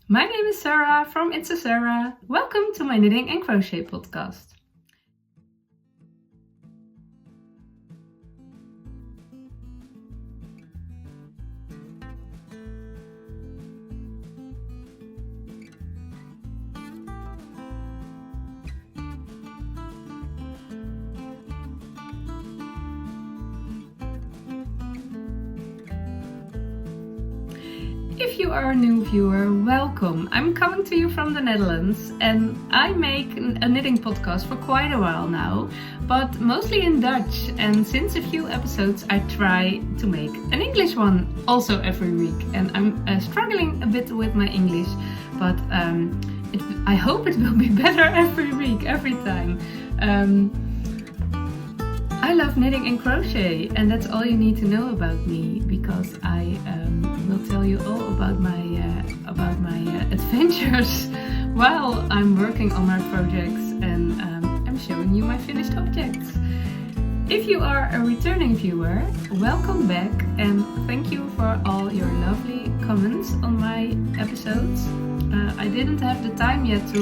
My name is Sarah from It's a Sarah. Welcome to my knitting and crochet podcast. If you are a new viewer, welcome. I'm coming to you from the Netherlands and I make a knitting podcast for quite a while now, but mostly in Dutch, and since a few episodes I try to make an English one also every week, and I'm struggling a bit with my English, but I hope it will be better every week, every time. I love knitting and crochet, and that's all you need to know about me, because I will tell you all about my adventures while I'm working on my projects, and I'm showing you my finished objects. If you are a returning viewer, welcome back, and thank you for all your lovely comments on my episodes. I didn't have the time yet to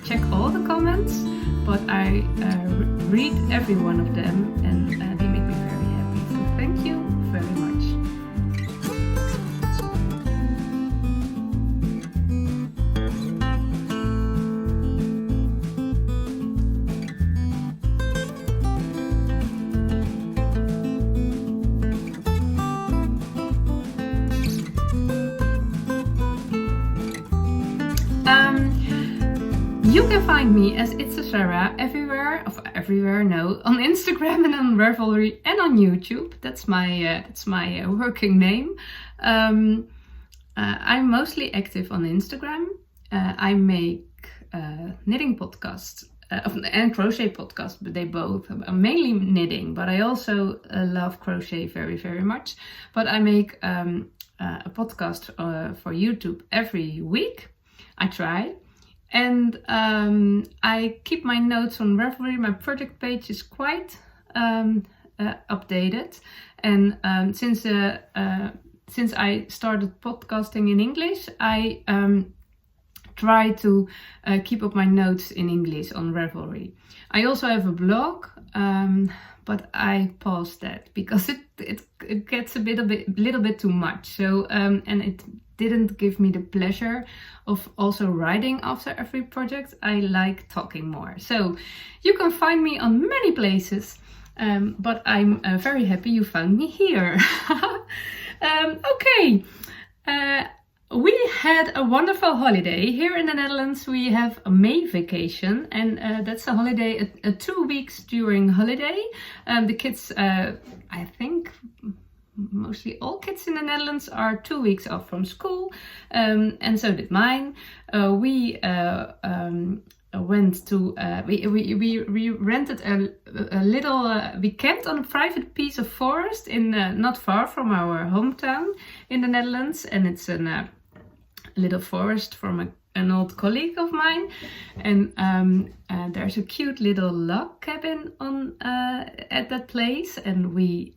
check all the comments, but I read every one of them, and they make me very happy. So thank you very much. You can find me as It's a Sarah everywhere, on Instagram and on Ravelry and on YouTube. That's my working name. I'm mostly active on Instagram. I make knitting podcasts and crochet podcasts, but they both are mainly knitting. But I also love crochet very, very much. But I make a podcast for YouTube every week. I try. And I keep my notes on Ravelry. My project page is quite updated. And since I started podcasting in English, I try to keep up my notes in English on Ravelry. I also have a blog, but I paused that because it gets a little bit too much. So and it didn't give me the pleasure of also writing after every project. I like talking more. So you can find me on many places, but I'm very happy you found me here. Okay, we had a wonderful holiday. Here in the Netherlands we have a May vacation, and that's a holiday, 2 weeks during holiday. The kids, I think mostly all kids in the Netherlands are 2 weeks off from school, and so did mine. We went to we rented a little we camped on a private piece of forest in not far from our hometown in the Netherlands, and it's a little forest from an old colleague of mine, and there's a cute little log cabin on at that place, and we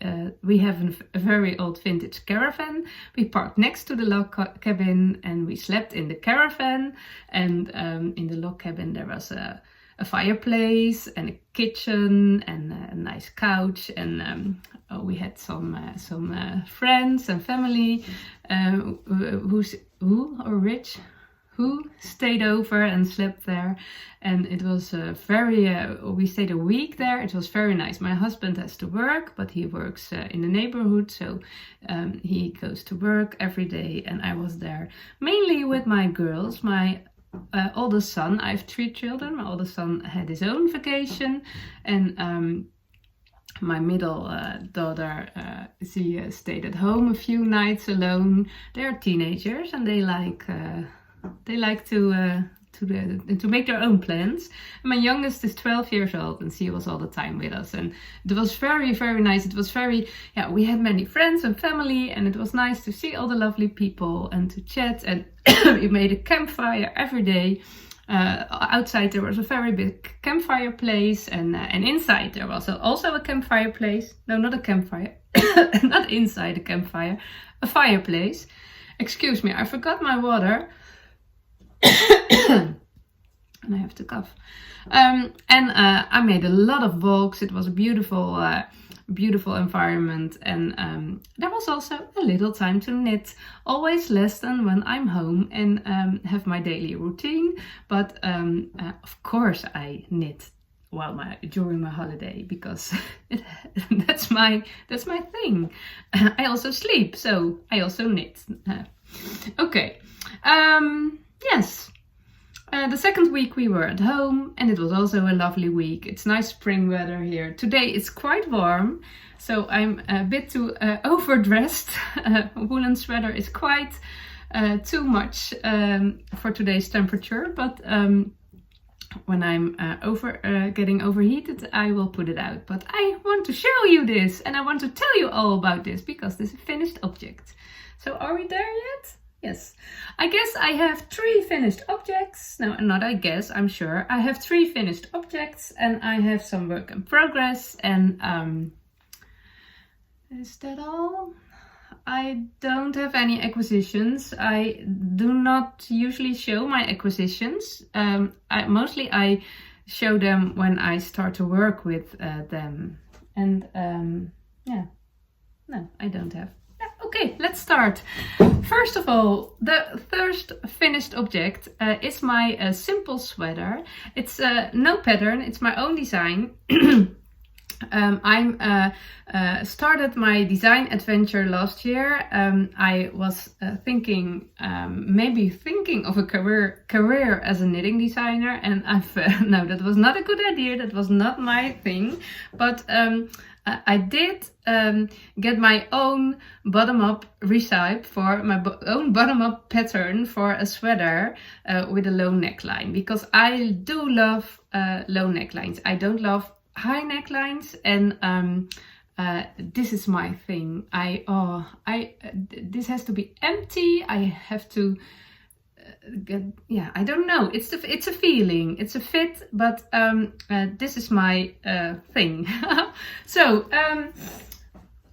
have a very old vintage caravan. We parked next to the log cabin and we slept in the caravan, and in the log cabin there was a fireplace and a kitchen and a nice couch, and we had some friends and family who stayed over and slept there, and it was we stayed a week there. It was very nice. My husband has to work, but he works in the neighborhood, so he goes to work every day, and I was there mainly with my girls. My oldest son, I have 3 children. My oldest son had his own vacation, and my middle daughter, she stayed at home a few nights alone. They are teenagers and they like to make their own plans. My youngest is 12 years old and she was all the time with us, and it was very, very nice. It was very, we had many friends and family, and it was nice to see all the lovely people and to chat, and we made a campfire every day. Outside there was a very big campfire place, and inside there was also a campfire place. No, not a campfire, not inside a campfire, a fireplace. Excuse me, I forgot my water. And I have to cough. I made a lot of walks. It was a beautiful environment, and there was also a little time to knit. Always less than when I'm home and have my daily routine. But of course I knit during my holiday, because that's my thing. I also sleep, so I also knit. Okay. Yes. The second week we were at home, and it was also a lovely week. It's nice spring weather here. Today it's quite warm, so I'm a bit too overdressed. Woolen sweater is quite too much for today's temperature, but when I'm getting overheated, I will put it out. But I want to show you this, and I want to tell you all about this, because this is a finished object. So are we there yet? Yes, I guess I have 3 finished objects. No, not I guess, I'm sure. I have 3 finished objects, and I have some work in progress. And is that all? I don't have any acquisitions. I do not usually show my acquisitions. I show them when I start to work with them. And yeah, no, I don't have. Okay, let's start. First of all, the first finished object is my simple sweater. It's no pattern, it's my own design. I started my design adventure last year. I was maybe thinking of a career as a knitting designer, and no, that was not a good idea. That was not my thing. But I did get my own bottom-up recipe for my own bottom-up pattern for a sweater with a low neckline, because I do love low necklines. I don't love high necklines, and this is my thing. This has to be empty. I have to I don't know. It's a feeling. It's a fit, but this is my thing. So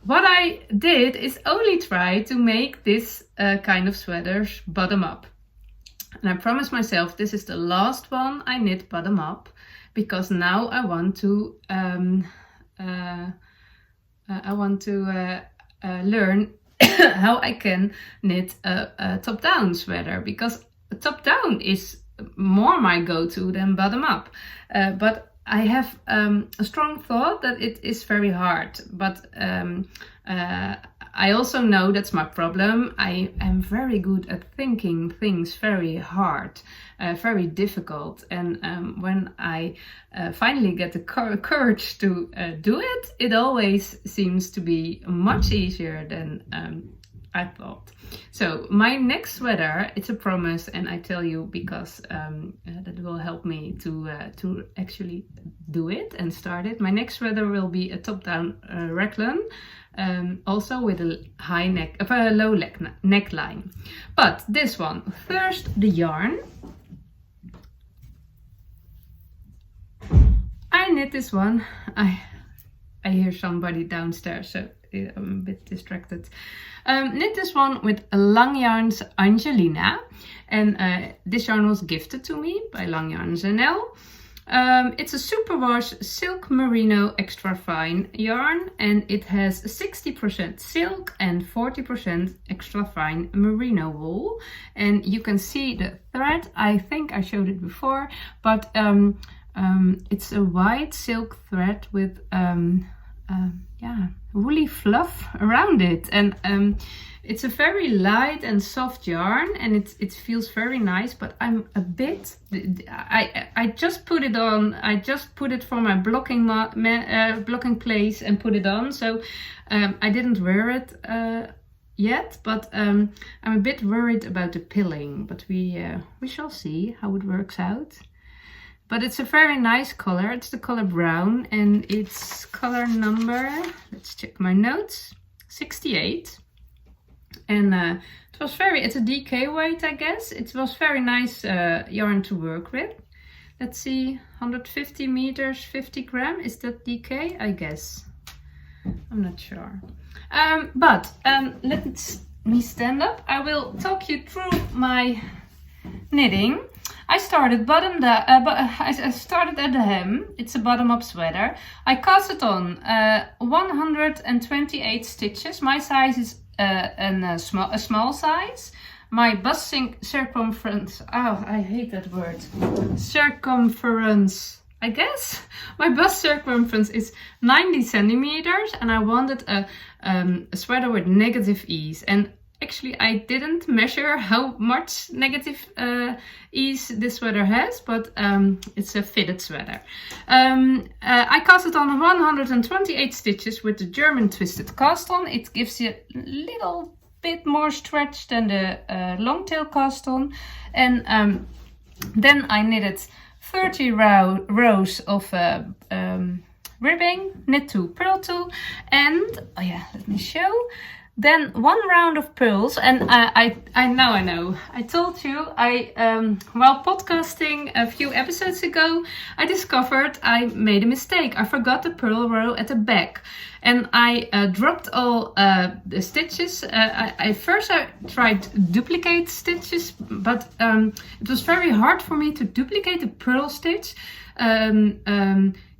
what I did is only try to make this kind of sweaters bottom up, and I promised myself this is the last one I knit bottom up, because now I want to learn how I can knit a top-down sweater, because top-down is more my go-to than bottom-up. But I have a strong thought that it is very hard. But I also know that's my problem. I am very good at thinking things very hard, very difficult. And when I finally get the courage to do it, it always seems to be much easier than I thought. So my next sweater, it's a promise, and I tell you because that will help me to actually do it and start it. My next sweater will be a top-down raglan, also with a low neckline. But this one, first the yarn. I knit this one. I hear somebody downstairs, so I'm a bit distracted. Knit this one with Lang Yarns Angelina, and this yarn was gifted to me by Lang Yarns NL. It's a superwash silk merino extra fine yarn, and it has 60% silk and 40% extra fine merino wool. And you can see the thread. I think I showed it before, but it's a white silk thread with woolly fluff around it, and it's a very light and soft yarn, and it feels very nice. But I'm a bit, I just put it on. I just put it for my blocking place and put it on. So I didn't wear it yet, but I'm a bit worried about the pilling. But we shall see how it works out. But it's a very nice color. It's the color brown, and it's color number, let's check my notes, 68. And it's a DK weight, I guess. It was very nice yarn to work with. Let's see, 150 meters, 50 gram. Is that DK? I guess. I'm not sure. But let's me stand up, I will talk you through my knitting. I started I started at the hem. It's a bottom-up sweater. I cast it on 128 stitches. My size is a small size. My bust circumference. Oh, I hate that word. Circumference. I guess my bust circumference is 90 centimeters, and I wanted a sweater with negative ease. And actually, I didn't measure how much negative ease this sweater has, but it's a fitted sweater. I cast it on 128 stitches with the German twisted cast on. It gives you a little bit more stretch than the long tail cast on. And then I knitted 30 rows of ribbing, knit 2, purl 2, and oh yeah, let me show. Then 1 round of purls, and I know. I told you, while podcasting a few episodes ago, I discovered I made a mistake. I forgot the purl row at the back, and I dropped all the stitches. I tried duplicate stitches, but it was very hard for me to duplicate the purl stitch.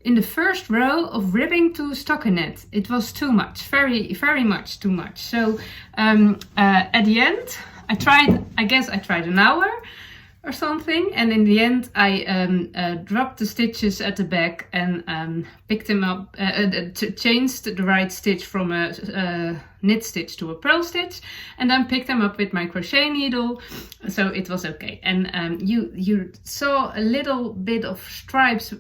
In the first row of ribbing to stockinette. It was too much, very, very much too much. So at the end, I guess I tried an hour or something. And in the end, I dropped the stitches at the back and picked them up, changed the right stitch from a knit stitch to a purl stitch, and then picked them up with my crochet needle. So it was okay. And you saw a little bit of stripes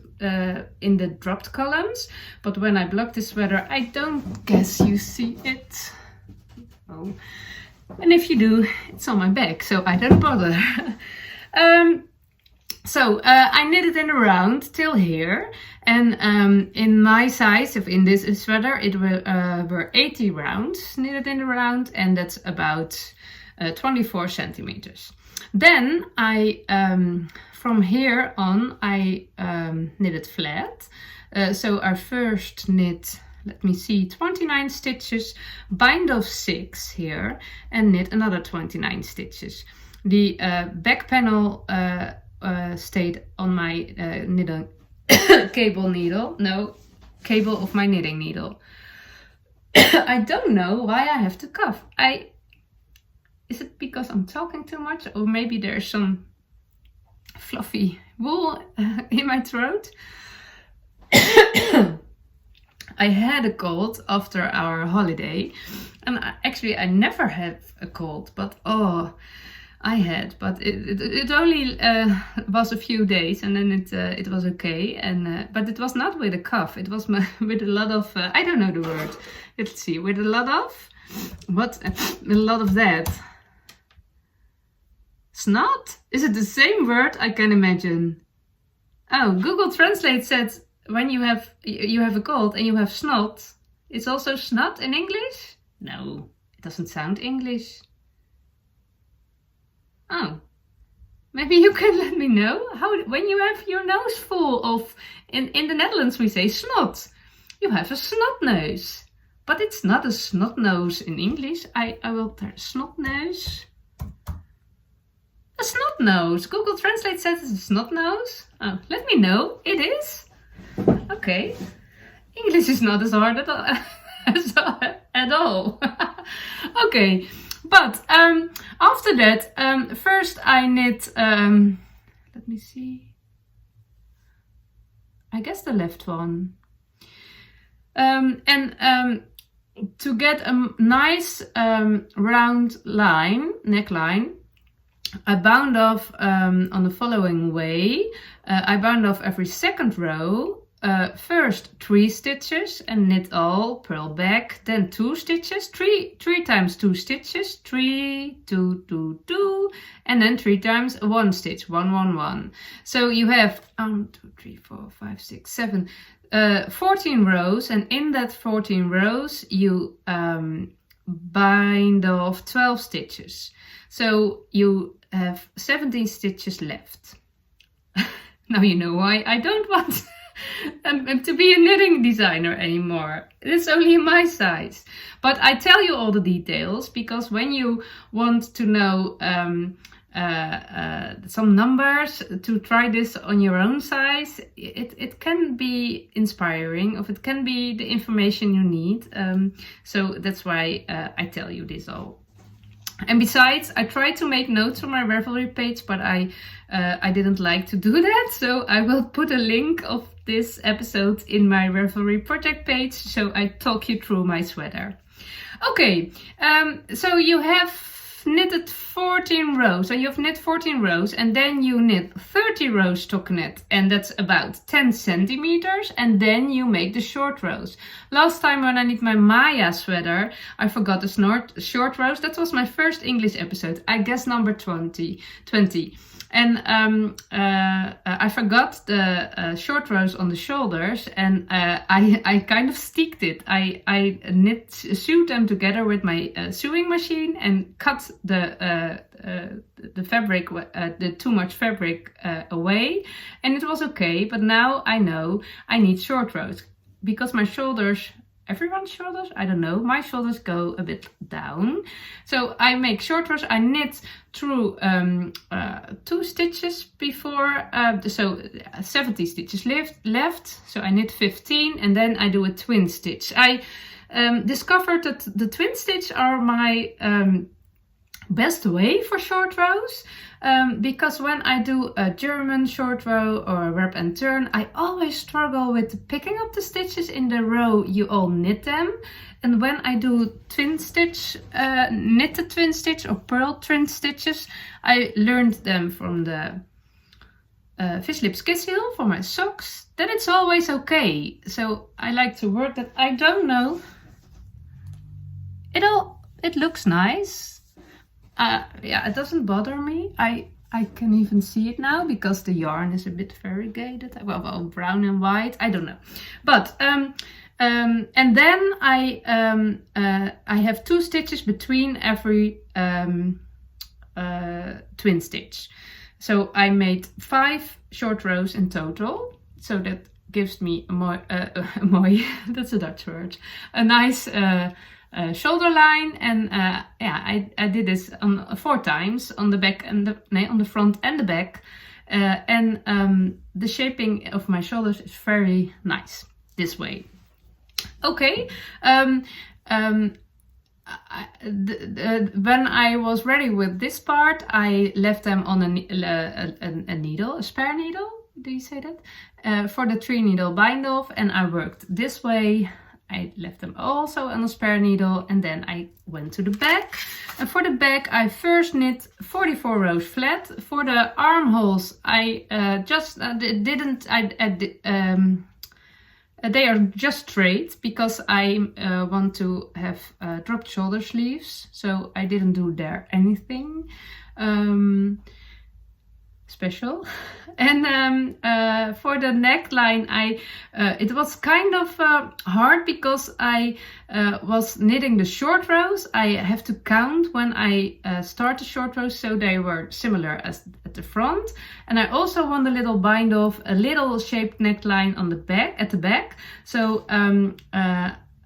in the dropped columns, but when I blocked the sweater, I don't guess you see it. Oh. And if you do, it's on my back, so I don't bother. I knitted in a round till here, and in my size, if in this sweater, it were 80 rounds knitted in a round, and that's about 24 centimeters. Then I, from here on, I knitted flat. So our first knit, let me see, 29 stitches, bind off 6 here, and knit another 29 stitches. The back panel stayed on my cable of my knitting needle. I don't know why I have to cough. Is it because I'm talking too much, or maybe there's some fluffy wool in my throat? I had a cold after our holiday, and I never have a cold, but I had, but it only was a few days, and then it was okay. And but it was not with a cough. It was with a lot of I don't know the word. Let's see, with a lot of what? A lot of that. Snot? Is it the same word? I can imagine. Oh, Google Translate said when you have a cold and you have snot, it's also snot in English. No, it doesn't sound English. Oh, maybe you can let me know how when you have your nose full of, in the Netherlands we say snot. You have a snot nose, but it's not a snot nose in English. I will try snot nose. A snot nose. Google Translate says it's a snot nose. Oh, let me know. It is. Okay. English is not as hard at all. Okay. But after that, first I knit, let me see, I guess the left one. To get a nice round neckline, I bound off on the following way. I bound off every second row. First 3 stitches and knit all, purl back, then 2 stitches, 3 times 2 stitches, 3, 2, 2, 2, and then 3 times 1 stitch, 1, 1, 1. So you have 1, 2, 3, 4, 5, 6, 7, 14 rows, and in that 14 rows you bind off 12 stitches. So you have 17 stitches left. Now you know why I don't want to be a knitting designer anymore. It's only my size. But I tell you all the details because when you want to know some numbers to try this on your own size, it can be inspiring, or it can be the information you need. So that's why I tell you this all. And besides, I tried to make notes on my Ravelry page, but I didn't like to do that. So I will put a link of this episode in my Ravelry project page, so I talk you through my sweater. Okay, so you have knitted 14 rows. So you've knit 14 rows and then you knit 30 rows stockinette, and that's about 10 centimeters, and then you make the short rows. Last time when I knit my Maya sweater, I forgot the short rows. That was my first English episode, I guess number 20. And I forgot the short rows on the shoulders, and I kind of sticked it. I sewed them together with my sewing machine and cut the fabric, the too much fabric away, and it was okay. But now I know I need short rows because my shoulders, everyone's shoulders, I don't know, my shoulders go a bit down. So I make short rows. I knit through 2 stitches before, so 70 stitches left. So I knit 15 and then I do a twin stitch. I discovered that the twin stitch are my best way for short rows, because when I do a German short row or a wrap and turn, I always struggle with picking up the stitches in the row you all knit them. And when I do twin stitch, knitted twin stitch or purl twin stitches, I learned them from the Fish Lips Kiss Heel for my socks, then it's always okay. So I like to work that. I don't know, it looks nice. Yeah, it doesn't bother me. I can even see it now because the yarn is a bit variegated. Well, brown and white. I don't know. But and then I have 2 stitches between every twin stitch. So I made 5 short rows in total. So that gives me a mooi, that's a Dutch word, a nice shoulder line, and yeah, I did this on 4 times on the back and on the front and the back, and the shaping of my shoulders is very nice this way. Okay, when I was ready with this part, I left them on a needle, a spare needle. Do you say that? For the 3 needle bind off, and I worked this way. I left them also on a spare needle, and then I went to the back. And for the back, I first knit 44 rows flat. For the armholes, I just didn't. They are just straight because I want to have dropped shoulder sleeves, so I didn't do there anything special. And for the neckline, it was kind of hard because I was knitting the short rows. I have to count when I start the short rows, so they were similar as at the front. And I also want a little bind off, a little shaped neckline on the back, at the back. So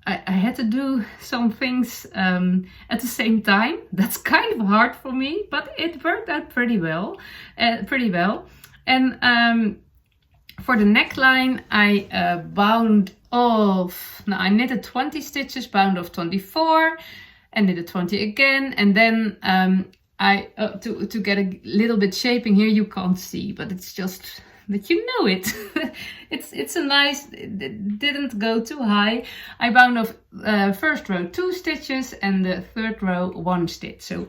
I had to do some things at the same time. That's kind of hard for me, but it worked out pretty well. And for the neckline, I bound off. Now I knitted 20 stitches, bound off 24, and knitted 20 again. And then I to get a little bit shaping here, you can't see, but it's just that you know it. It's a nice, it didn't go too high. I bound off first row 2 stitches and the third row 1 stitch. So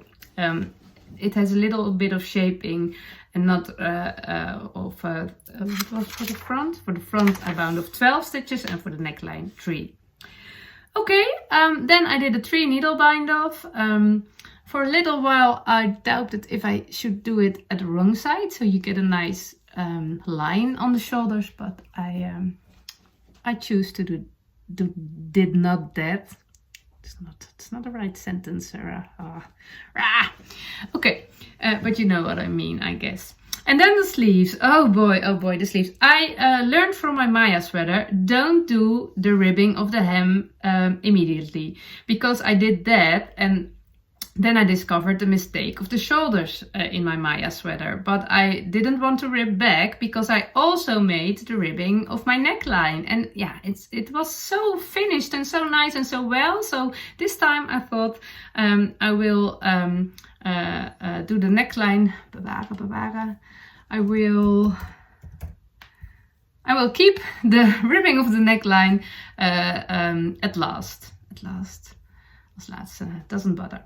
it has a little bit of shaping and not what was for the front? For the front I bound off 12 stitches and for the neckline 3. Okay, then I did a 3 needle bind off. For a little while I doubted if I should do it at the wrong side, so you get a nice line on the shoulders, but I choose to did not that. It's not the right sentence, Sarah. Okay, but you know what I mean, I guess. And then the sleeves. Oh boy, the sleeves. I learned from my Maya sweater, don't do the ribbing of the hem immediately. Because I did that and then I discovered the mistake of the shoulders in my Maya sweater. But I didn't want to rib back because I also made the ribbing of my neckline. And yeah, it was so finished and so nice and so well. So this time I thought I will do the neckline. Bewaren. I will keep the ribbing of the neckline at last. Als laatste, doesn't bother.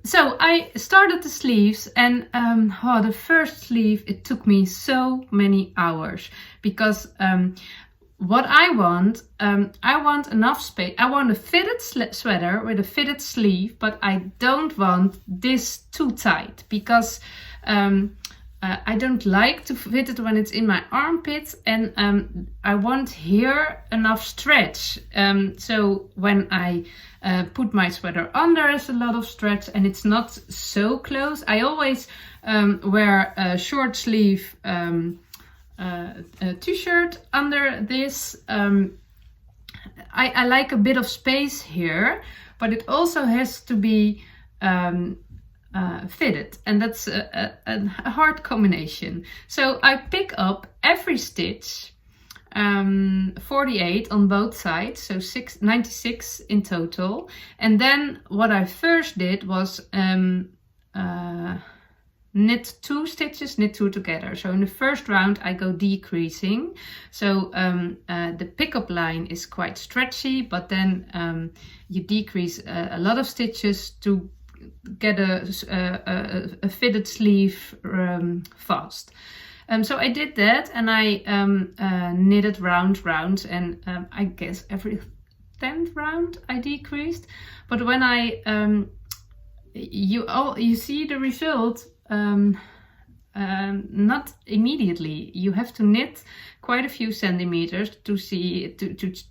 So I started the sleeves and the first sleeve, it took me so many hours because what I want enough space. I want a fitted sweater with a fitted sleeve, but I don't want this too tight because I don't like to fit it when it's in my armpit, and I want here enough stretch. So when I put my sweater on, there is a lot of stretch and it's not so close. I always wear a short sleeve t-shirt under this. I like a bit of space here, but it also has to be fitted, and that's a hard combination. So I pick up every stitch, 48 on both sides, so 96 in total. And then what I first did was knit 2 stitches, knit 2 together. So in the first round I go decreasing. So the pickup line is quite stretchy, but then you decrease a lot of stitches to get a fitted sleeve fast. So I did that, and I knitted round, and I guess every 10th round I decreased. But when I you see the result, not immediately. You have to knit quite a few centimeters to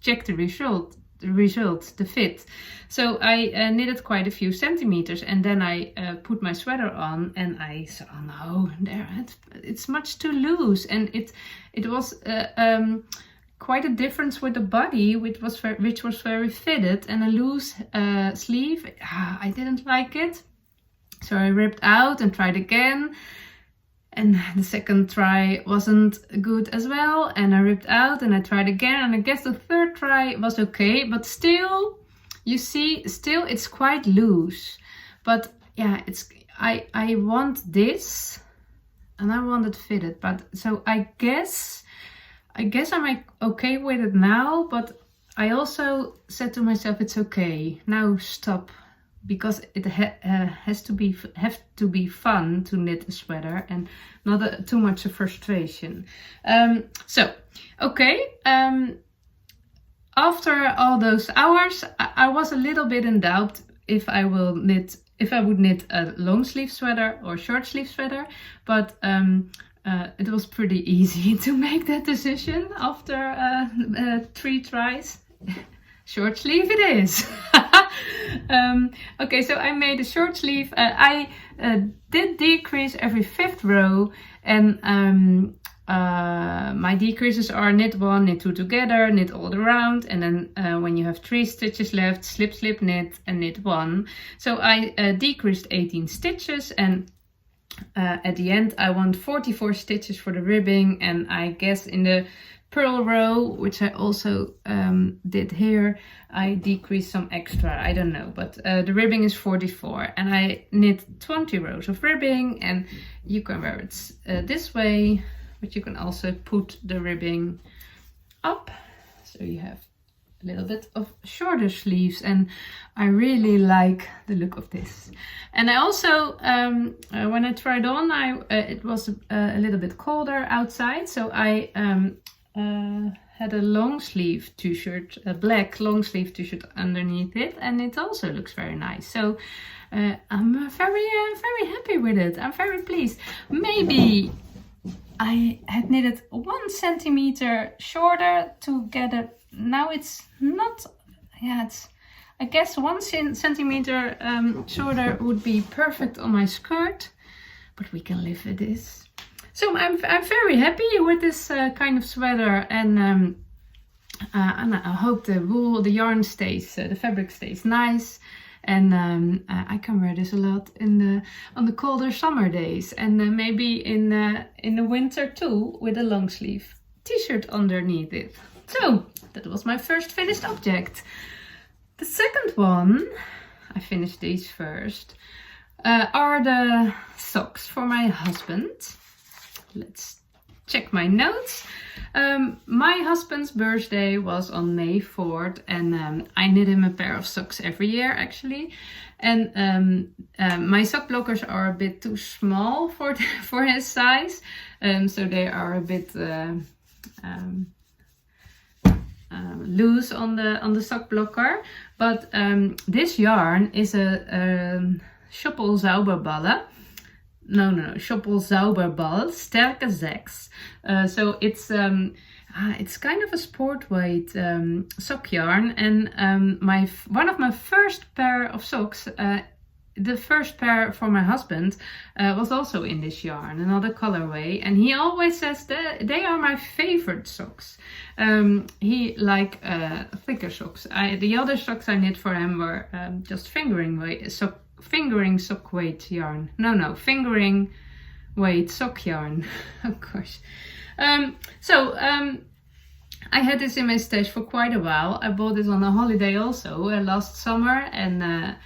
check the result, the fit. So I knitted quite a few centimeters, and then I put my sweater on, and I said, oh no, it's much too loose, and it was quite a difference with the body, which was very fitted, and a loose sleeve. I didn't like it, so I ripped out and tried again. And the second try wasn't good as well, and I ripped out and I tried again, and I guess the third try was okay, but still, you see, still it's quite loose. But yeah, I want this, and I want it fitted, but so I guess I'm okay with it now, but I also said to myself, it's okay, now stop. Because it has to be fun to knit a sweater, and not too much of frustration. So okay, after all those hours, I was a little bit in doubt if I would knit a long sleeve sweater or short sleeve sweater, but it was pretty easy to make that decision after 3 tries. Short sleeve it is. Okay, so I made a short sleeve. I did decrease every 5th row, and my decreases are knit 1, knit 2 together, knit all around, and then when you have 3 stitches left, slip, slip, knit, and knit 1. So I decreased 18 stitches, and at the end I want 44 stitches for the ribbing, and I guess in the purl row, which I also did here, I decreased some extra, I don't know, but the ribbing is 44, and I knit 20 rows of ribbing, and you can wear it this way, but you can also put the ribbing up, so you have a little bit of shorter sleeves, and I really like the look of this. And I also, when I tried on, it was a little bit colder outside, so I had a long sleeve t-shirt, a black long sleeve t-shirt underneath it, and it also looks very nice. So I'm very happy with it. I'm very pleased. Maybe I had knitted 1 centimeter shorter to get it. Now it's not. Yeah, I guess 1 centimeter shorter would be perfect on my skirt, but we can live with this. So I'm very happy with this kind of sweater, and I hope the wool, the yarn stays, the fabric stays nice. And I can wear this a lot on the colder summer days, and maybe in the winter too, with a long sleeve t-shirt underneath it. So that was my first finished object. The second one, I finished these first, are the socks for my husband. Let's check my notes. My husband's birthday was on May 4th, and I knit him a pair of socks every year actually. And my sock blockers are a bit too small for his size, so they are a bit loose on the sock blocker. But this yarn is a Schoppel-Sauberballe. No, Schoppel-Sauberball, sterke 6. So it's kind of a sport weight sock yarn, and one of my first pair of socks, the first pair for my husband, was also in this yarn, another colorway, and he always says that they are my favorite socks. He like thicker socks. The other socks I knit for him were just fingering sock weight yarn. No, fingering weight sock yarn, of course. I had this in my stash for quite a while. I bought this on a holiday also last summer, and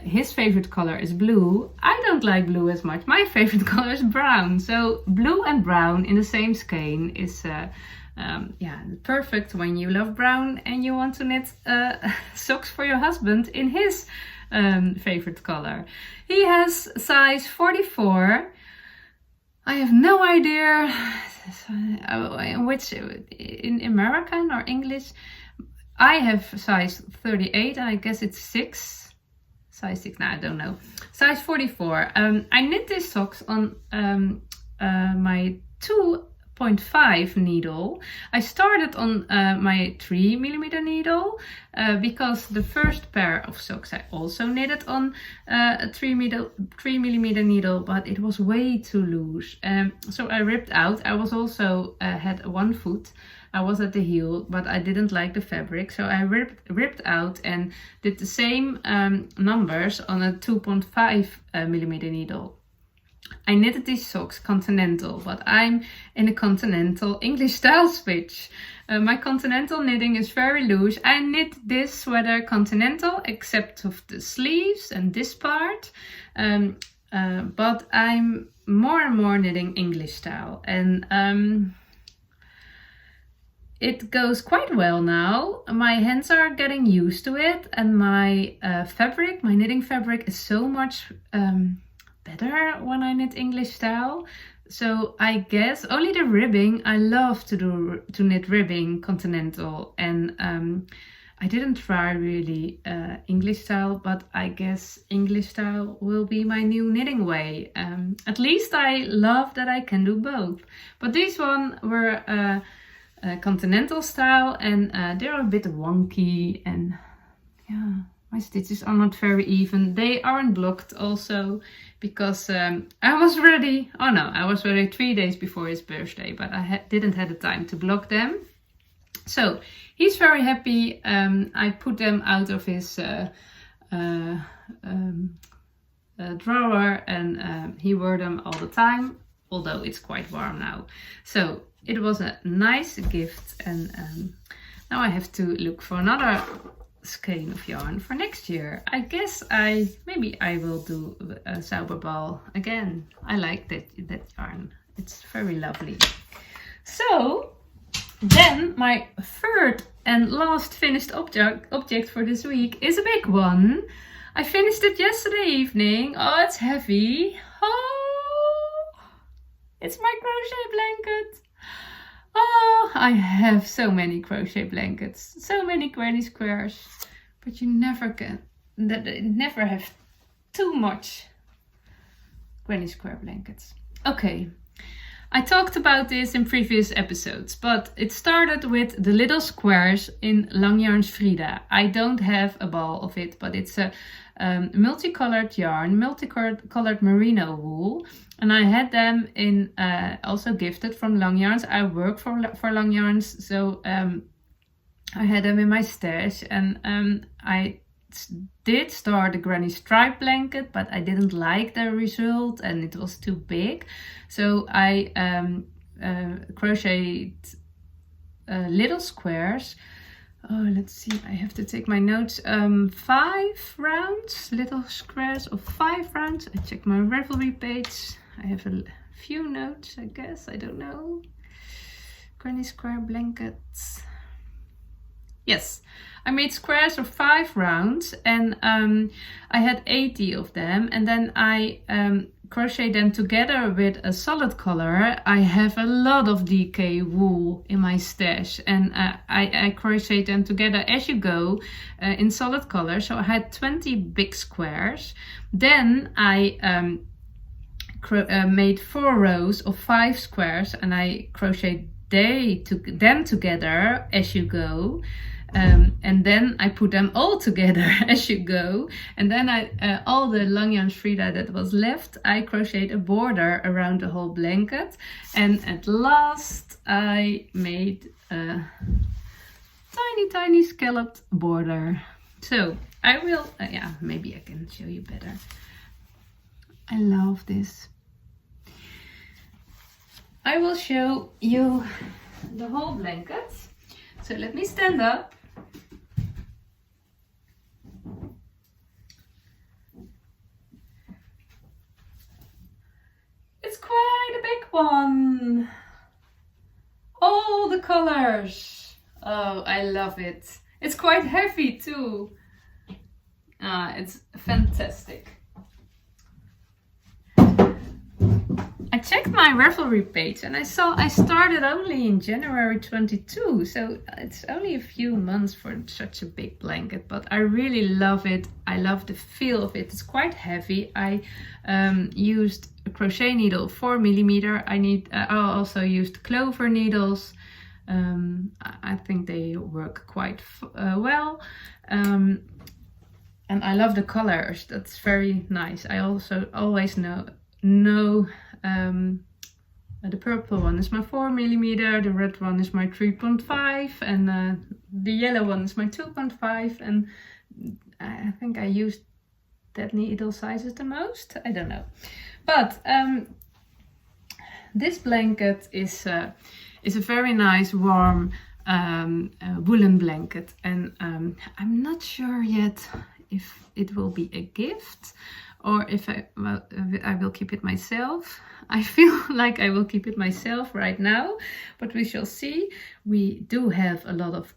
his favorite color is blue. I don't like blue as much. My favorite color is brown. So blue and brown in the same skein is perfect when you love brown and you want to knit socks for your husband in his favorite color. He has size 44. I have no idea which in American or English. I have size 38, and I guess it's 6. Size 6, no, I don't know. Size 44. I knit these socks on my 2.5 needle. I started on my 3mm needle because the first pair of socks I also knitted on a 3mm needle, but it was way too loose. So I ripped out. I was also had one foot. I was at the heel, but I didn't like the fabric, so I ripped out and did the same numbers on a 2.5mm needle. I knitted these socks continental, but I'm in a continental English style switch. My continental knitting is very loose. I knit this sweater continental except of the sleeves and this part, but I'm more and more knitting English style, and it goes quite well now. My hands are getting used to it, and my fabric, my knitting fabric, is so much better when I knit English style. So I guess only the ribbing, I love to knit ribbing continental, and I didn't try really English style, but I guess English style will be my new knitting way. At least I love that I can do both. But these one were continental style, and they're a bit wonky, and yeah, my stitches are not very even. They aren't blocked also because I was ready. Oh no, I was ready 3 days before his birthday, but I didn't have the time to block them. So he's very happy. I put them out of his drawer, and he wore them all the time, although it's quite warm now. So it was a nice gift, and now I have to look for another skein of yarn for next year. I guess maybe I will do a Sauberball again. I like that yarn. It's very lovely. So then my third and last finished object for this week is a big one. I finished it yesterday evening. Oh, it's heavy. Oh, it's my crochet blanket. Oh, I have so many crochet blankets, so many Grannysquares, but you never have too much Grannysquare blankets. Okay, I talked about this in previous episodes, but it started with the little squares in Lang Yarns Frida. I don't have a ball of it, but it's a multicolored yarn, multicolored merino wool. And I had them in also gifted from Long Yarns. I work for Long Yarns, so I had them in my stash, and I did start a granny stripe blanket, but I didn't like the result and it was too big. So I crocheted little squares. Oh, let's see, I have to take my notes. 5 rounds, little squares of 5 rounds. I check my Ravelry page. I have a few notes, I guess, I don't know. Grannysquare blankets. Yes, I made squares of 5 rounds, and I had 80 of them, and then I crochet them together with a solid color. I have a lot of DK wool in my stash, and I crochet them together as you go in solid color. So I had 20 big squares. Then I made 4 rows of 5 squares, and I crocheted them together as you go. And then I put them all together as you go, and then I all the Long Yarn Frida that was left, I crocheted a border around the whole blanket, and at last I made a tiny scalloped border. So I will yeah, maybe I can show you better. I love this. I will show you the whole blanket. So let me stand up. It's quite a big one. All the colors. Oh, I love it. It's quite heavy too. It's fantastic. I checked my Ravelry page and I saw I started only in January 22, so it's only a few months for such a big blanket, but I really love it. I love the feel of it. It's quite heavy. I used a crochet needle 4mm. I also used clover needles. I think they work quite well. And I love the colors. That's very nice. I also always know the purple one is my 4mm, the red one is my 3.5, and the yellow one is my 2.5, and I think I used that needle sizes the most. I don't know, but this blanket is a very nice warm woolen blanket, and I'm not sure yet if it will be a gift or if I will keep it myself. I feel like I will keep it myself right now, but we shall see. We do have a lot of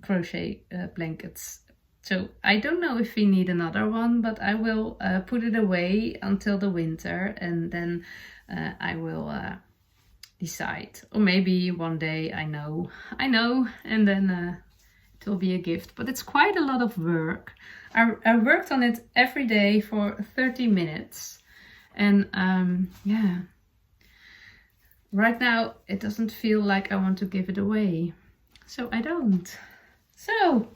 crochet blankets, so I don't know if we need another one, but I will put it away until the winter, and then I will decide. Or maybe one day I know, and then it will be a gift. But it's quite a lot of work. I worked on it every day for 30 minutes, and yeah, right now it doesn't feel like I want to give it away, so I don't. So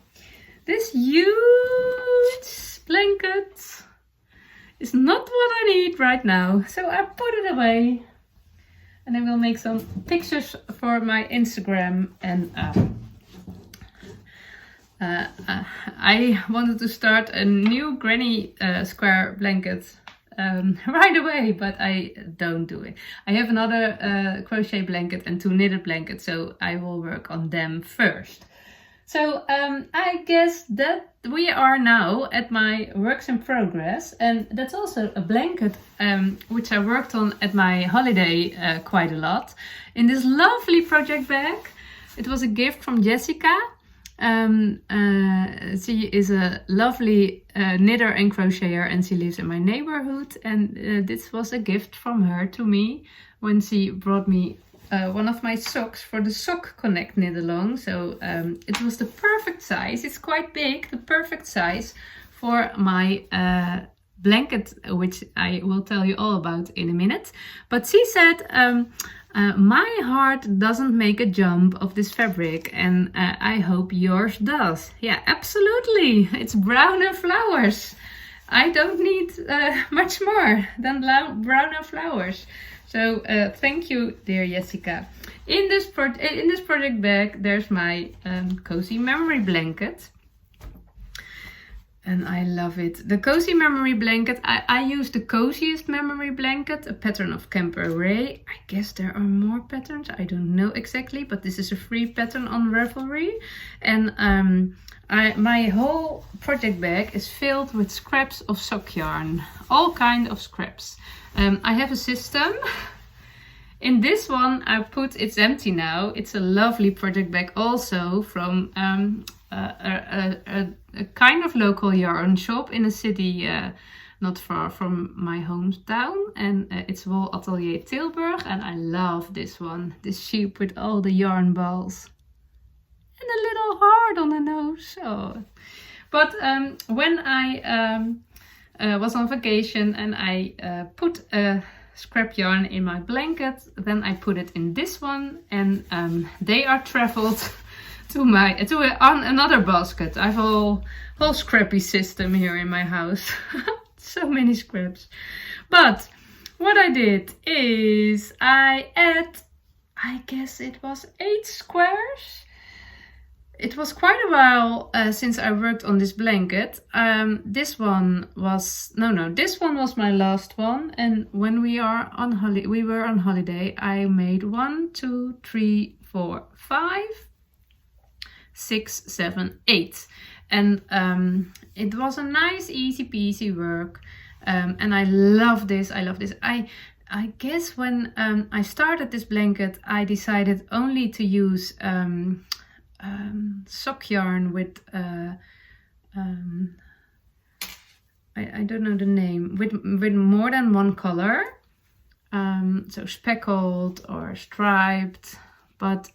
this huge blanket is not what I need right now, so I put it away, and I will make some pictures for my Instagram. And I wanted to start a new Grannysquare blanket right away, but I don't do it. I have another crochet blanket and 2 knitted blankets, so I will work on them first. So I guess that we are now at my works in progress, and that's also a blanket which I worked on at my holiday quite a lot, in this lovely project bag. It was a gift from Jessica. She is a lovely knitter and crocheter, and she lives in my neighborhood, and this was a gift from her to me when she brought me one of my socks for the Sock Connect knit along. So it was the perfect size. It's quite big, the perfect size for my blanket, which I will tell you all about in a minute. But she said, my heart doesn't make a jump of this fabric, and I hope yours does. Yeah, absolutely. It's brown and flowers. I don't need much more than brown and flowers. So thank you, dear Jessica. In this project bag, there's my cozy memory blanket. And I love it. The cozy memory blanket, I use the Coziest memory blanket, a pattern of Kemper Wray. I guess there are more patterns, I don't know exactly, but this is a free pattern on Ravelry. And my whole project bag is filled with scraps of sock yarn, all kind of scraps. I have a system. In this one I put, it's empty now, it's a lovely project bag also from a kind of local yarn shop in a city not far from my hometown, and it's Wool Atelier Tilburg, and I love this one, this sheep with all the yarn balls and a little heart on the nose. Oh. But when I was on vacation and I put a scrap yarn in my blanket, then I put it in this one, and they are traveled to another basket. I have a whole scrappy system here in my house. So many scraps. But what I did is I guess it was 8 squares. It was quite a while since I worked on this blanket. This one was my last one. And when we were on holiday, I made 1, 2, 3, 4, 5, 6, 7, 8. And it was a nice, easy peasy work. And I love this. I guess when I started this blanket, I decided only to use sock yarn with I don't know the name, with more than one color, so speckled or striped, but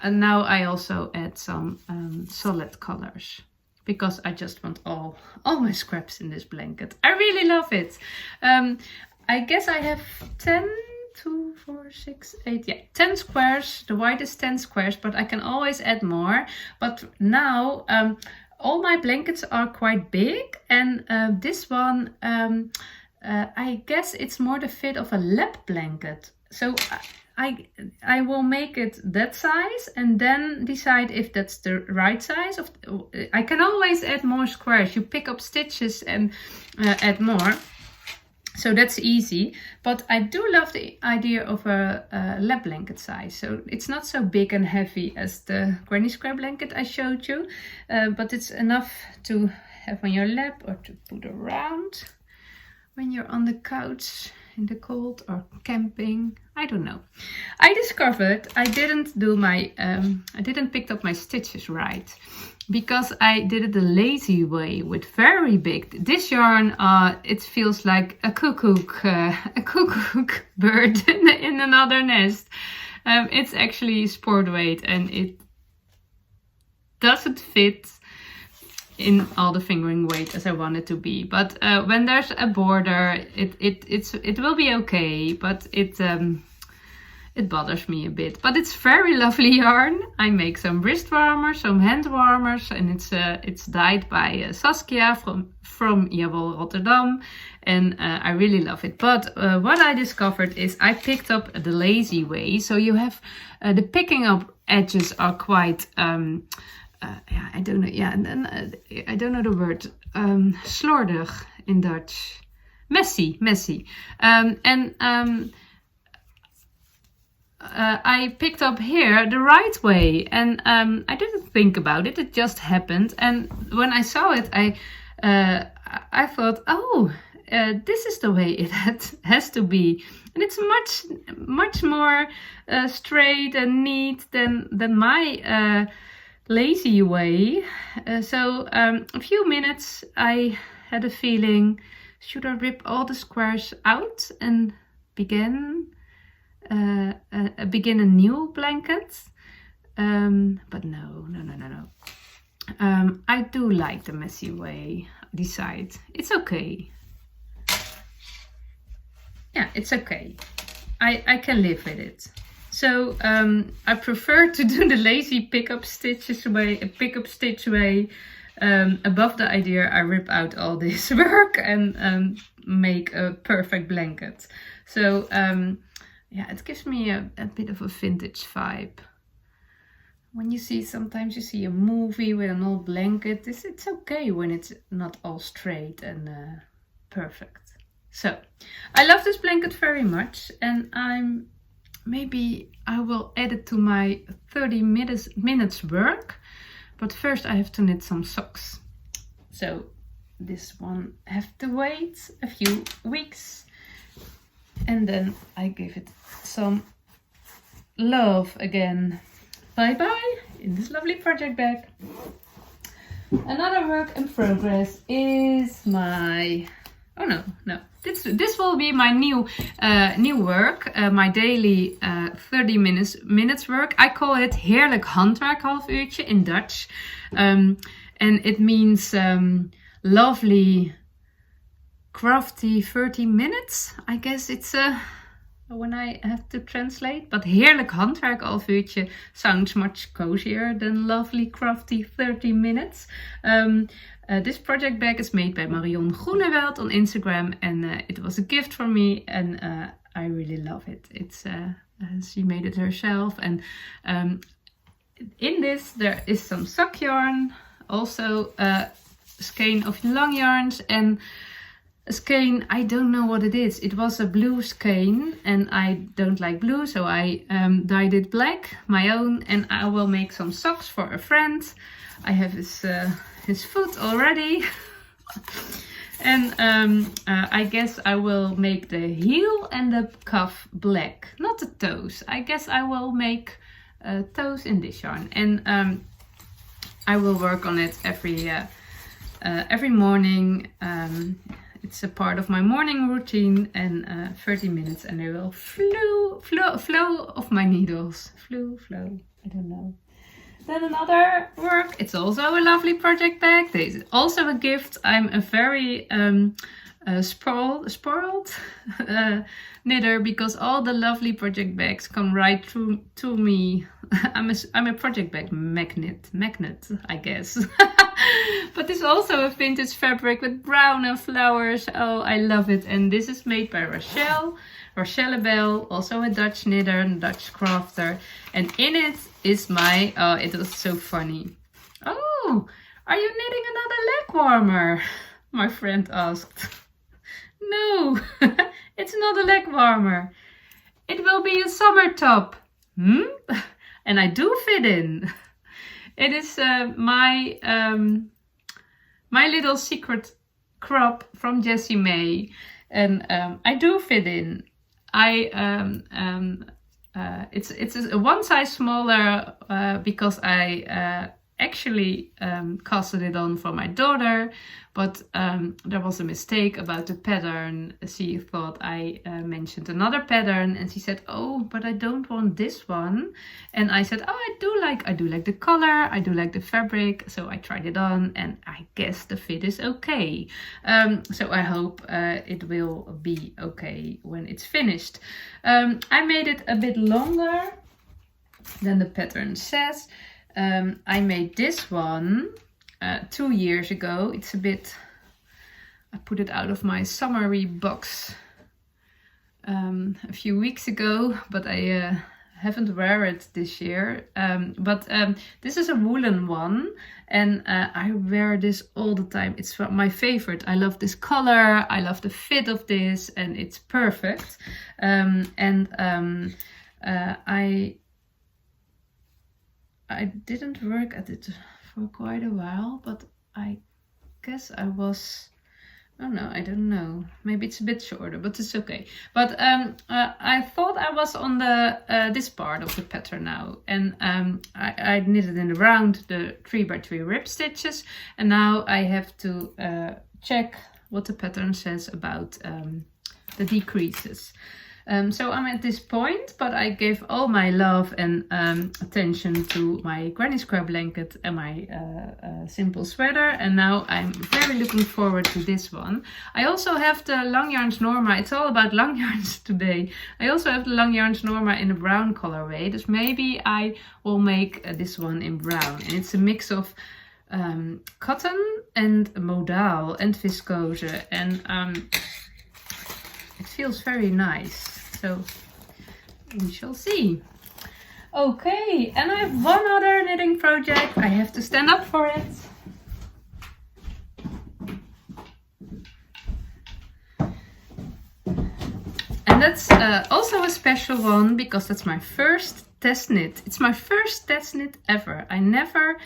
now I also add some solid colors because I just want all my scraps in this blanket. I really love it. I guess I have 10 2, 4, 6, 8, yeah, 10 squares. The white is 10 squares, but I can always add more. But now all my blankets are quite big, and this one I guess it's more the fit of a lap blanket. So I will make it that size and then decide if that's the right size. I can always add more squares. You pick up stitches and add more. So that's easy, but I do love the idea of a lap blanket size. So it's not so big and heavy as the Grannysquare blanket I showed you, but it's enough to have on your lap or to put around when you're on the couch in the cold or camping. I don't know. I discovered I didn't pick up my stitches right, because I did it the lazy way with very big. This yarn, it feels like a cuckoo bird in another nest. It's actually sport weight, and it doesn't fit in all the fingering weight as I want it to be. But when there's a border, it will be okay. But it bothers me a bit, but it's very lovely yarn. I make some wrist warmers, some hand warmers, and it's dyed by Saskia from Jawel Rotterdam, and I really love it. But what I discovered is I picked up the lazy way. So you have the picking up edges are quite yeah, I don't know. Yeah, and then I don't know the word. Slordig in Dutch. Messy. I picked up here the right way, and I didn't think about it. It just happened, and when I saw it, I thought, oh, this is the way it has to be, and it's much more straight and neat than my lazy way. So a few minutes I had a feeling, should I rip all the squares out and begin a new blanket? But no. I do like the messy way. Decide it's okay. Yeah, it's okay. I can live with it. So I prefer to do the lazy pickup stitch way above the idea, I rip out all this work and make a perfect blanket. So yeah, it gives me a bit of a vintage vibe. When you see, sometimes you see a movie with an old blanket, it's okay when it's not all straight and perfect. So I love this blanket very much, and maybe I will add it to my 30 minutes work. But first I have to knit some socks. So this one have to wait a few weeks. And then I give it some love again. Bye bye in this lovely project bag. Another work in progress is my, oh no, this will be my new work, my daily 30 minutes work. I call it heerlijk handwerk halfuurtje in Dutch. And it means lovely crafty 30 minutes. I guess it's when I have to translate, but heerlijk handwerk halfuurtje sounds much cozier than lovely crafty 30 minutes. This project bag is made by Marion Groenewald on Instagram, and it was a gift for me, and I really love it. It's she made it herself, and in this there is some sock yarn, also a skein of long yarns, and a skein, I don't know what it is. It was a blue skein, and I don't like blue, so I dyed it black, my own, and I will make some socks for a friend. I have his foot already. And I guess I will make the heel and the cuff black, not the toes. I guess I will make toes in this yarn, and I will work on it every morning. It's a part of my morning routine, and 30 minutes, and I will flow of my needles. Flow, I don't know. Then another work, it's also a lovely project bag. This is also a gift. I'm a very spoiled knitter, because all the lovely project bags come right through to me. I'm a project bag magnet, I guess. But this is also a vintage fabric with brown and flowers. Oh, I love it. And this is made by Rochelle Bell, also a Dutch knitter and Dutch crafter. And in it is my, oh, it was so funny. Oh, are you knitting another leg warmer? My friend asked. No, it's not a leg warmer. It will be a summer top. And I do fit in. It is my little secret crop from Jessie Maed, and I do fit in. It's a one size smaller because I actually casted it on for my daughter, but there was a mistake about the pattern. She thought I mentioned another pattern, and she said, "Oh, but I don't want this one." And I said, "Oh, I do like the color, I do like the fabric." So I tried it on, and I guess the fit is okay. So I hope it will be okay when it's finished. I made it a bit longer than the pattern says. I made this one 2 years ago. It's a bit, I put it out of my summery box a few weeks ago, but I haven't wear it this year. But this is a woolen one, and I wear this all the time. It's my favorite. I love this color, I love the fit of this, and it's perfect. I didn't work at it for quite a while, but I guess I was, oh no, I don't know. Maybe it's a bit shorter, but it's okay. But I thought I was on the this part of the pattern now, and I knitted in around the 3x3 rib stitches, and now I have to check what the pattern says about the decreases. So I'm at this point, but I gave all my love and attention to my Grannysquare blanket and my simple sweater, and now I'm very looking forward to this one. I also have the long yarns Norma. It's all about long yarns today. I also have the long yarns Norma in a brown colorway, so maybe I will make this one in brown, and it's a mix of cotton and modal and viscose, and it feels very nice. So we shall see. Okay, and I have one other knitting project. I have to stand up for it. And that's also a special one because that's my first test knit. It's my first test knit ever. I never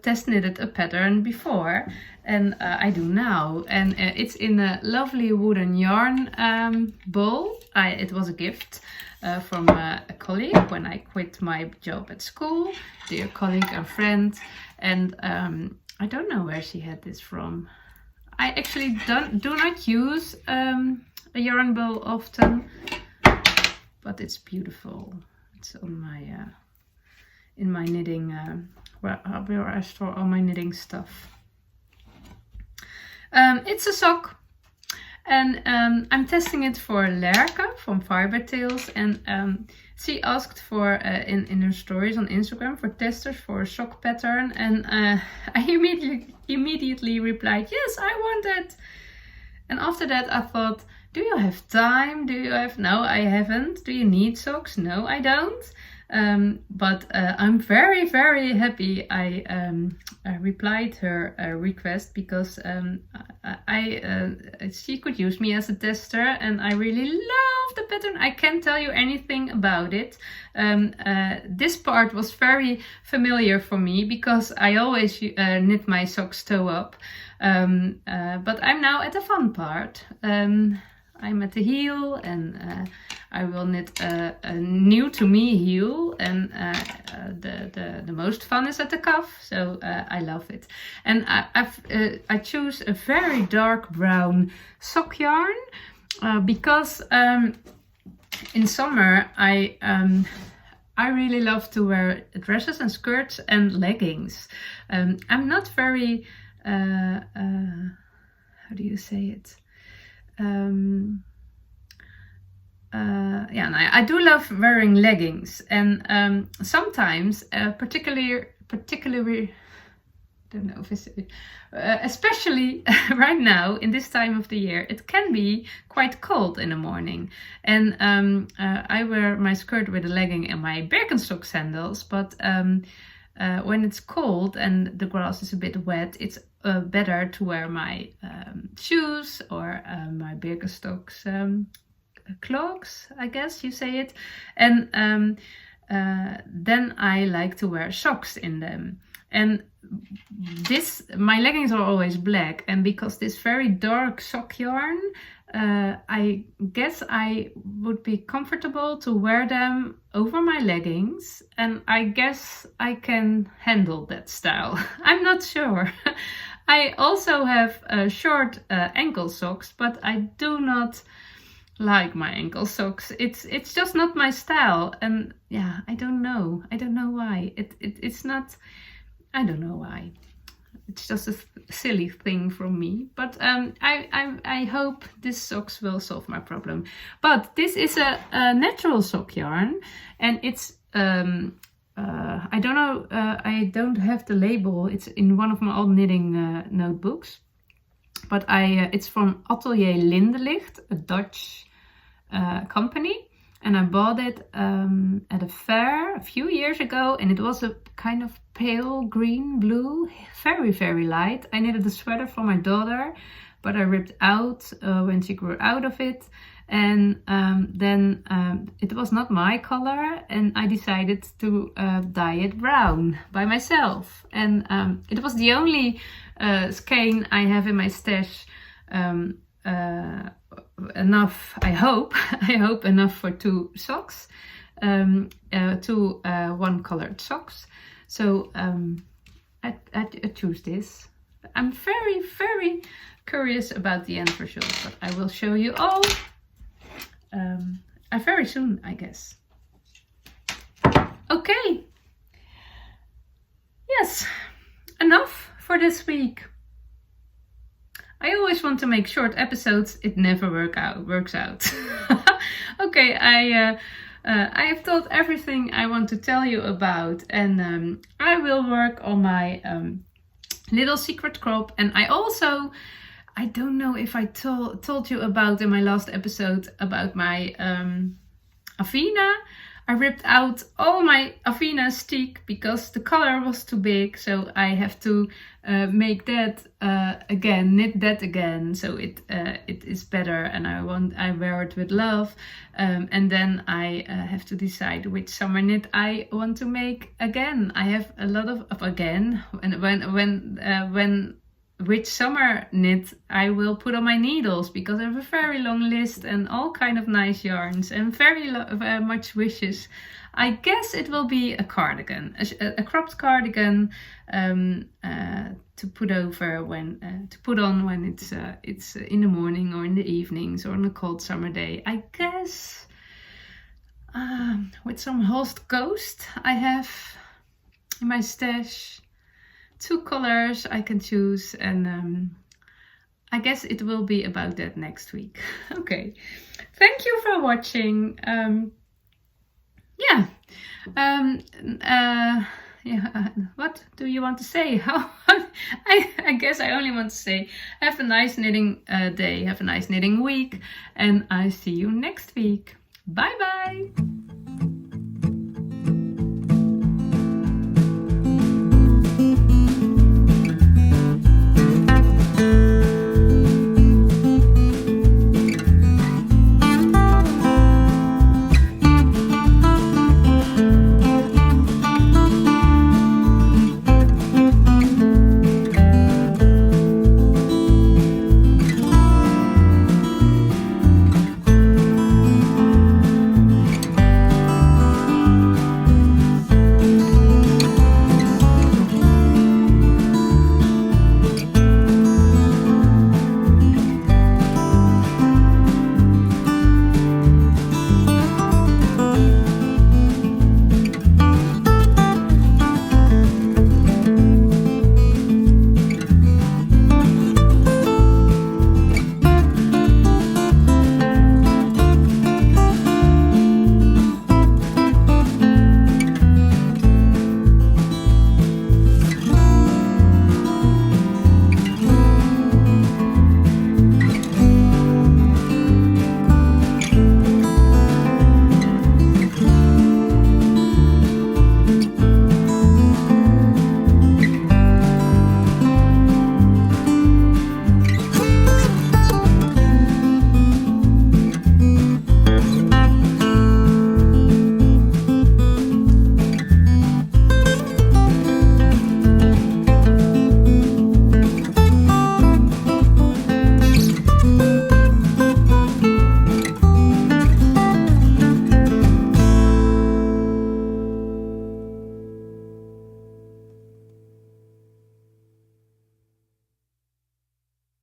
test knitted a pattern before, and I do now. And it's in a lovely wooden yarn bowl. It was a gift from a colleague when I quit my job at school, dear colleague and friend. And I don't know where she had this from. I actually do not use a yarn bowl often, but it's beautiful. It's on my in my knitting where I store all my knitting stuff. It's a sock, and I'm testing it for Lerke from FiberTales, and she asked for in her stories on Instagram for testers for a sock pattern, and I immediately replied, yes, I want it. And after that I thought, do you have time? No, I haven't. Do you need socks? No, I don't. But I'm very, very happy I replied her request, because she could use me as a tester, and I really love the pattern. I can't tell you anything about it. This part was very familiar for me because I always knit my socks toe up. But I'm now at the fun part. I'm at the heel, and I will knit a new to me heel, and the most fun is at the cuff, so I love it. And I choose a very dark brown sock yarn because in summer I really love to wear dresses and skirts and leggings. I'm not very how do you say it? Yeah, and I do love wearing leggings, and sometimes, particularly, don't know if it's, especially right now in this time of the year, it can be quite cold in the morning, and I wear my skirt with a legging and my Birkenstock sandals, but when it's cold and the grass is a bit wet, it's better to wear my shoes or my Birkenstocks clogs, I guess you say it, and then I like to wear socks in them. And my leggings are always black, and because this very dark sock yarn, I guess I would be comfortable to wear them over my leggings, and I guess I can handle that style. I'm not sure. I also have short ankle socks, but I do not like my ankle socks. It's just not my style, and yeah, I don't know why. It's not. I don't know why. It's just a silly thing from me, but I hope this socks will solve my problem. But this is a natural sock yarn, and it's I don't know, I don't have the label. It's in one of my old knitting notebooks, but it's from Atelier Lindelicht, a Dutch company, and I bought it at a fair a few years ago, and it was a kind of pale green blue, very, very light. I knitted a sweater for my daughter, but I ripped out when she grew out of it, and then it was not my color, and I decided to dye it brown by myself, and it was the only skein I have in my stash, enough, I hope enough for 2 socks, 2 one colored socks. So I choose this. I'm very, very curious about the end result, but I will show you all very soon, I guess. Okay. Yes, enough for this week. I always want to make short episodes. It never works out. Okay, I have told everything I want to tell you about, and I will work on my little secret crop. And I also, I don't know if I told you about in my last episode about my Avena. I ripped out all my Avena stick because the color was too big, so I have to make that again, knit that again, so it is better, and I wear it with love, and then I have to decide which summer knit I want to make again. I have a lot of again, and when which summer knit I will put on my needles, because I have a very long list and all kind of nice yarns and very much wishes. I guess it will be a cardigan, a cropped cardigan to put over when to put on when it's in the morning or in the evenings or on a cold summer day. I guess with some Holst Ghost I have in my stash. 2 colors I can choose, and I guess it will be about that next week. Okay, thank you for watching. What do you want to say? I guess I only want to say have a nice knitting day, have a nice knitting week, and I see you next week. Bye bye.